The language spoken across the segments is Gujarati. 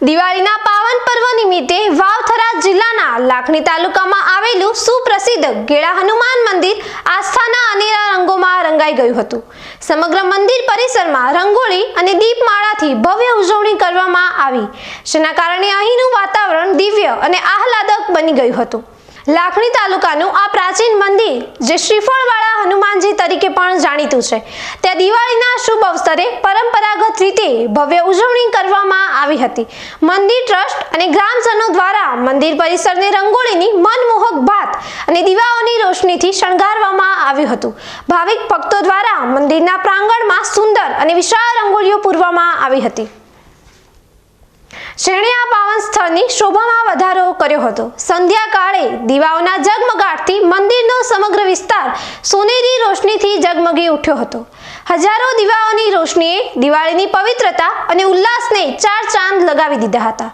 દિવાળીના પાવન પર્વ નિમિત્તે વાવથરા જિલ્લાના લાખણી તાલુકામાં આવેલું સુપ્રસિદ્ધ ગેળા હનુમાન મંદિર આસ્થાના અનેરા રંગોમાં રંગાઈ ગયું હતું। સમગ્ર મંદિર પરિસરમાં રંગોળી અને દીપમાળાથી ભવ્ય ઉજવણી કરવામાં આવી, જેના કારણે અહીંનું વાતાવરણ દિવ્ય અને આહલાદક બની ગયું હતું। લાખણી તાલુકાનું આ પ્રાચીન મંદિર, જે શ્રીફળવાળા હનુમાનજી તરીકે પણ જાણીતું છે, ત્યાં દિવાળીના શુભ અવસરે પરંપરાગત રીતે ભવ્ય ઉજવણી કરવામાં આવી હતી। મંદિર ટ્રસ્ટ અને ગ્રામજનો દ્વારા મંદિર પરિસરને રંગોળીની મનમોહક ભાત અને દીવાઓની રોશનીથી શણગારવામાં આવ્યું હતું। ભાવિક ભક્તો દ્વારા મંદિરના પ્રાંગણમાં સુંદર અને વિશાળ રંગોળીઓ પૂરવામાં આવી હતી, જેણે આ પાવન સ્થળની શોભામાં વધારો કર્યો હતો। સંધ્યાકાળે દીવાઓના ઝગમગાટથી મંદિરનો સમગ્ર વિસ્તાર સોનેરી રોશનીથી ઝગમગી ઉઠ્યો હતો। હજારો દીવાઓની રોશનીએ દિવાળીની પવિત્રતા અને ઉલ્લાસને ચાર ચાંદ લગાવી દીધા હતા।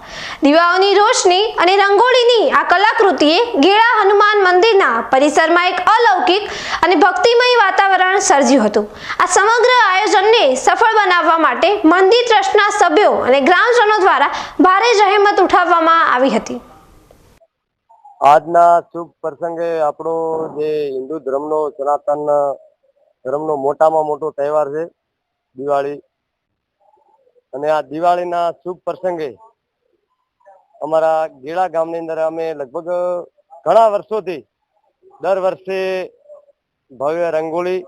દીવાઓની રોશની અને રંગોળીની આ કલાકૃતિએ ગેળા હનુમાન મંદિરના પરિસરમાં એક અલૌકિક અને ભક્તિમય વાતાવરણ સર્જ્યું હતું। આ સમગ્ર આયોજનને સફળ બનાવવા માટે મંદિર ટ્રસ્ટના સભ્યો અને ગ્રામજનો દ્વારા ભારે જહેમત ઉઠાવવામાં આવી હતી। આજના શુભ પ્રસંગે આપણો જે હિન્દુ ધર્મનો સનાતન ધર્મનો મોટામાં મોટો તહેવાર છે દિવાળી, અને આ દિવાળીના શુભ પ્રસંગે અમારા ગેળા ગામની અંદર અમે લગભગ ઘણા વર્ષોથી દર વર્ષે ભવ્ય રંગોળી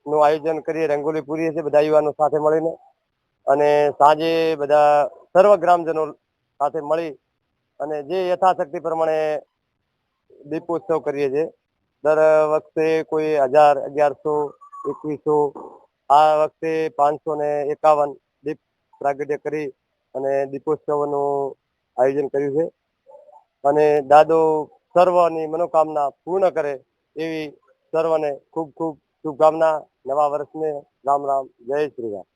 નું આયોજન કરીએ, રંગોળી પૂરીએ છીએ બધા યુવાનો સાથે મળીને, અને સાંજે બધા સર્વ ગ્રામજનો સાથે મળી અને જે યથાશક્તિ પ્રમાણે દીપોત્સવ કરીએ છીએ। દર વખતે કોઈ 1000, 1100, 2100, આ વખતે 551 દીપ પ્રાગટ્ય કરી અને દીપોત્સવનું આયોજન કર્યું છે, અને દાદો સર્વની મનોકામના પૂર્ણ કરે એવી સર્વને ખૂબ ખૂબ શુભકામના। નવા વર્ષને રામ રામ, જય શ્રી રામ।